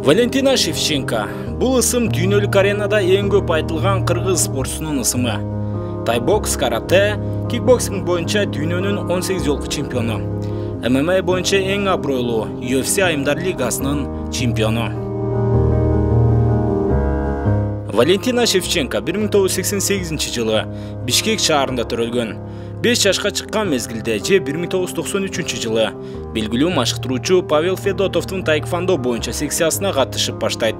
Валентина Шевченко. Бұл ысым дүйнөлүк аренада ең көп айтылған қырғыз спортшунун ысымы. Тайбокс, карате, кикбоксинг боюнча дүйнөнүн 18 жолку чемпиону. ММА боюнча ең абройлуу UFC айымдар лигасынын чемпиону. Валентина Шевченко 1988 жылы Бишкек шаарында төрөлгөн. 5 жашка чыккан мезгилде же 1993 жылы белгилүү машыктыруучу Павел Федотовдун таэквондо боюнча секциясына катышып баштайт.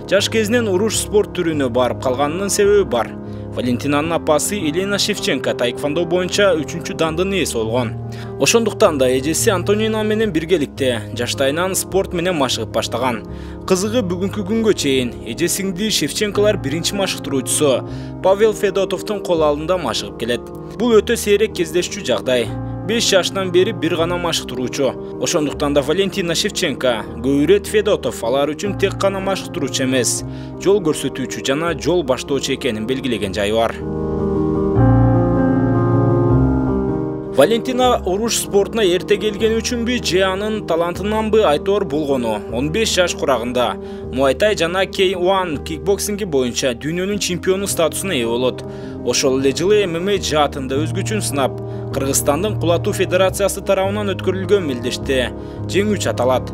Жаш кезинен уруш спорт түрүнө барып калганынын себеби бар. Валентинанын апасы Елена Шевченко таэквондо боюнча 3-чү дандын ээси болгон. Ошондуктан да эжеси Антонина менен биргеликте жаштайынан спорт менен машыгып баштаган. Кызыгы бүгүнкү күнгө чейин эже сиңди Шевченколар биринчи машыктыруучусу Павел Федотовдун кол алдында машыгып келет. Бул өтө сейрек кездешчү жагдай. 5 жаштан бери бир гана машыктыруучу. Ошондуктан да Валентина Шевченко Гөйрет Федотов алар үчүн тек гана машыктыруучу эмес, жол көрсөтүүчү жана жол баштоочу экенин белгилеген жайы бар. Валентина уруш спортуна эрте келген үчүнбү же анын талантынанбы айтор болгону 15 жаш курагында Муайтай жана K1 кикбоксинги боюнча дүйнөнүн чемпиону статусуна ээ болот. Ошол эле жылы ММА жаатында өзгөчүн сынап, Кыргызстандын Кулатуу федерациясы тарабынан өткөрүлгөн мелдеште жеңүүчү аталат.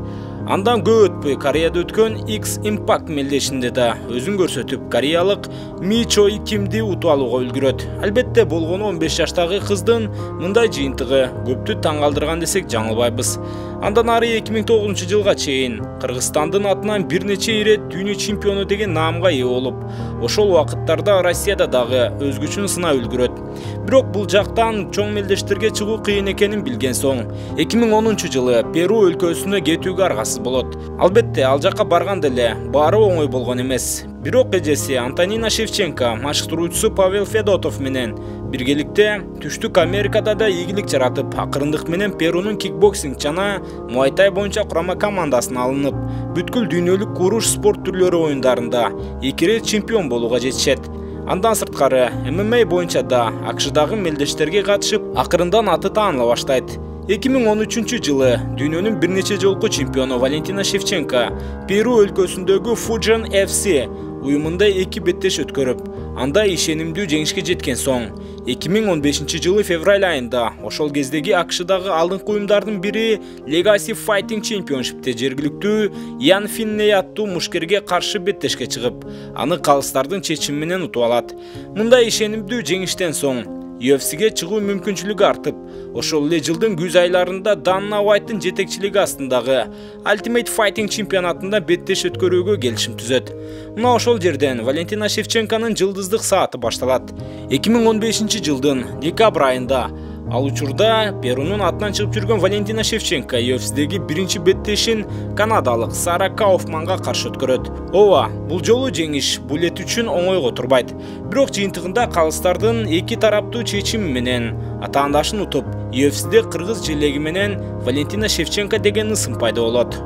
Андан көп өтпөй Кореяда өткөн X Impact мелдешинде да өзүн көрсөтүп, кореялык Ми Чой Кимди утуп алууга үлгүрөт. Албетте болгону 15 жаштагы кыздын мындай жыйынтыгы көптү таң калтырган десек жаңылбайбыз. Андан ары 2009 жылга чейин Кыргызстандын атынан бир нече ирет дүйнө чемпиону деген наамга ээ болуп, ошол убакыттарда Россияда дагы өзгөчүн сынап үлгүрөт. Бирок бул жактан чоң мелдештерге чыгуу кыйын экенин билген соң 2010 жылы Перу өлкөсүнө кетүүгө аргасыз болот. Албетте ал жакка барганда эле баары оңой болгон эмес. Бирок эжеси Антонина Шевченко машыктыруучусу Павел Федотов менен биргеликте Түштүк Америкада да ийгилик жаратып, акырындык менен Перунун кикбоксинг жана Муайтай боюнча курама командасына алынып, бүткүл дүйнөлүк уруш спорт түрлөрү оюндарында 2 рет чемпион болууга жетишет. Андан сырткары ММА боюнча да АКШдагы мелдештерге катышып, акырындан аты тааныла баштайт. 2013 жылы дүйнөнүн бир нече жолку чемпиону Валентина Шевченко Перу өлкөсүндөгү Fujian FC уюмунда 2 беттеш өткөрүп, анда ишенимдүү жеңишке жеткен соң 2015 жылы февраль айында ошол кездеги АКШдагы алдыңкы уюмдардын бири Legacy Fighting Championship'те жергиликтүү Ян Финней аттуу мушкерге каршы беттешке чыгып, аны калыстардын чечими менен утуп алат. Мындай ишенимдүү жеңиштен соң UFC'ге чыгуу мүмкүнчүлүгү артып, ошол эле жылдын күз айларында Дана Уайттын жетекчилиги астындагы Ultimate Fighting чемпионатында беттеш өткөрүүгө келишим түзөт. Мына ошол жерден Валентина Шевченконун жылдыздык сааты башталат. 2015 жылдын декабрь айында ал учурда Перунун атынан чыгып жүргөн Валентина Шевченко UFC'деги биринчи беттешин канадалык Сара Кауфманга каршы өткөрөт. Ооба, бул жолу жеңиш бул эт үчүн оңойго турбайт. Бирок жыйынтыгында калыстардын эки тараптуу чечими менен атаандашын утуп, UFC'де кыргыз желеги менен Валентина Шевченко деген ысым пайда болот.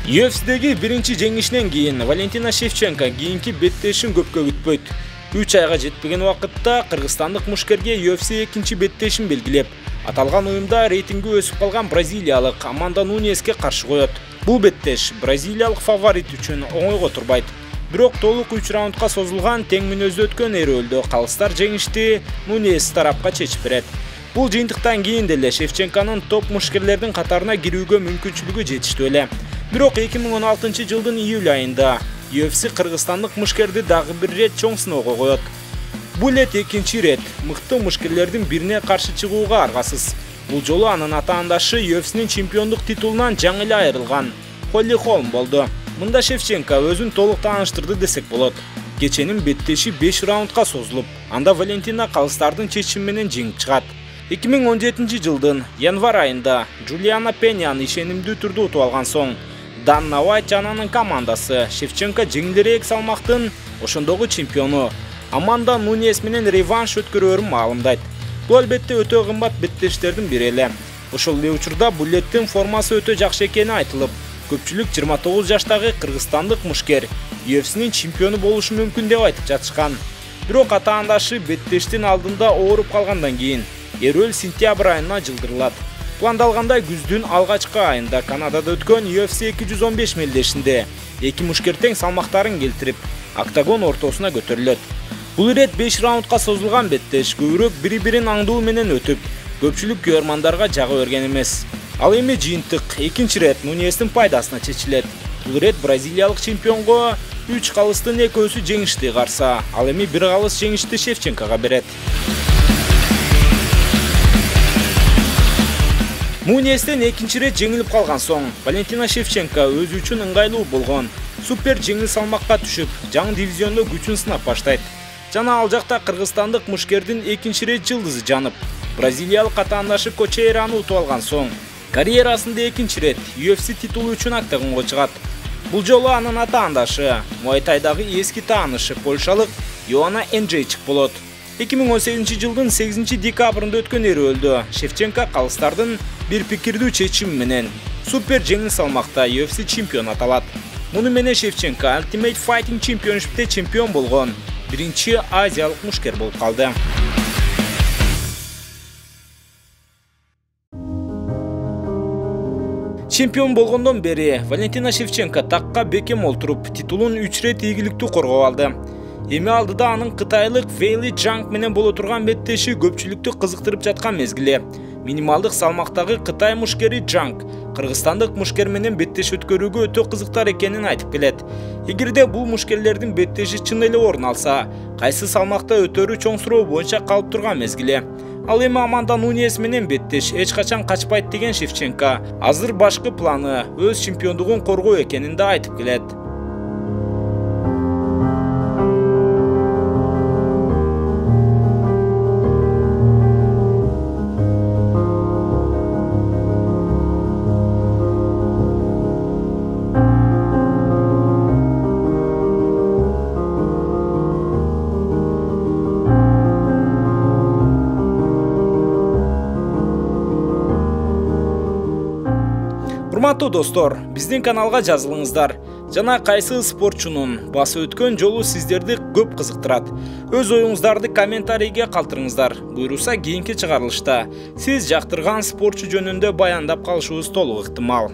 UFC'деги биринчи жеңишинен кийин Валентина Шевченко кийинки беттешин көпкө күтпөйт. 3 айга жетпеген убакытта кыргызстандык мушкерге UFC экинчи беттешин белгилеп, аталган уюмда рейтинги өсүп калган бразилиялык Аманда Нунеске каршы коет. Бул беттеш бразилиялык фаворит үчүн оңойго турбайт. Бирок толук 3 раундка созулган тең мүнөздө өткөн эрөөлдө калыстар жеңишти Нунес тарапка чечип берет. Бул жыйынтыктан кийин деле Шевченконун топ мушкерлердин катарына кирүүгө мүмкүнчүлүгү жетиштүү эле. Бирок 2016 жылдын июль айында UFC кыргызстандык мушкерди дагы бир рет чоң сыноого коет. Бул эт экинчи рет мыкты мушкерлердин бирине каршы чыгууга аргасыз. Бул жолу анын атаандашы UFC'нин чемпиондук титулунан жаңы эле айрылган Холли Холм болду. Мында Шевченко өзүн толук тааныштырды десек болот. Кеченин беттеши 5 раундка созулуп, анда Валентина калыстардын чечими менен жеңип чыгат. 2017 жылдын январь айында Джулиана Пеняны ишенимдүү түрдө утуп алган соң Дана Уайт жананын командасы Шевченко жеңилирээк салмактын ошондогу чемпиону Аманда Нунес менен реванш өткөрөрүн маалымдайт. Бул албетте өтө кымбат беттештердин бири эле. Ошол эле учурда бул эттин формасы өтө жакшы экени айтылып, көпчүлүк 29 жаштагы кыргызстандык мушкер UFC'нин чемпиону болушу мүмкүн деп айтып жатышкан. Бирок атаандашы беттештин алдында ооруп калгандан кийин Эрөл сентябрь айына жылдырылат. Пландалгандай күздүн алгачкы айында Канадада өткөн UFC 215 мелдешинде эки мушкер тең салмактарын келтирип, октагон ортосуна көтөрүлөт. Бул ирет 5 раундка созулган беттеш көбүрөөк бири-бирин аңдуу менен өтүп, көпчүлүк көрмандарга жагы берген эмес. Ал эми жыйынтык экинчи ирет Нунестин пайдасына чечилет. Бул ирет бразилиялык чемпионго 3 калыстын экөөсү жеңишти карса, ал эми 1 калыс жеңишти Шевченкога берет. Нунестен экинчи ирет жеңилип калган соң, Валентина Шевченко өзү үчүн ыңгайлуу болгон супер жеңил салмакка түшүп, жаңы дивизиондо күчүн сынап баштайт. Жана ал жакта кыргызстандык мушкердин экинчи ирет жылдызы жанып, бразилиялык катаандашы Кочейраны утуп алган соң, карьерасында экинчи ирет UFC титулу үчүн октагонго чыгат. Бул жолу анын атаандашы Муайтайдагы эски таанышы польшалык Йоанна Энджейчик болот. 2018 жылдын 8 декабрында өткөн эрөөлдө Шевченко калыстардын бир пикирдүү чечими менен супер жеңил салмакта UFC чемпион аталат. Муну менен Шевченко Ultimate Fighting Championship'те чемпион болгон биринчи азиялык мушкер болуп калды. Чемпион болгондон бери Валентина Шевченко такка бекем олтуруп, титулун 3 рет ийгиликтүү коргоп алды. Эми алдыда анын кытайлык Вейли Джанг менен боло турган беттеши көпчүлүктү кызыктырып жаткан мезгили. Минималдык салмактагы Кытай мушкери Джанг кыргызстандык мушкер менен беттеш өткөрүүгө өтө кызыктар экенин айтып келет. Эгерде бул мушкерлердин беттеши чын эле орун алса, кайсы салмакта өтөрү чоң суроо боюнча калып турган мезгили. Ал эми Аманда Нунес менен беттеш эч качан качпайт деген Шевченко азыр башкы планы өз чемпиондугун коргоо экенин да айтып келет. Урматтуу достор, биздин каналга жазылыңыздар. Жана кайсы спортчунун басы өткөн жолу сиздерди көп кызыктырат. Өз оюңуздарды комментарийге калтырыңыздар. Буйруса кийинки чыгарылышта сиз жактырган спортчу жөнүндө баяндап калышыбыз толук ыктымал.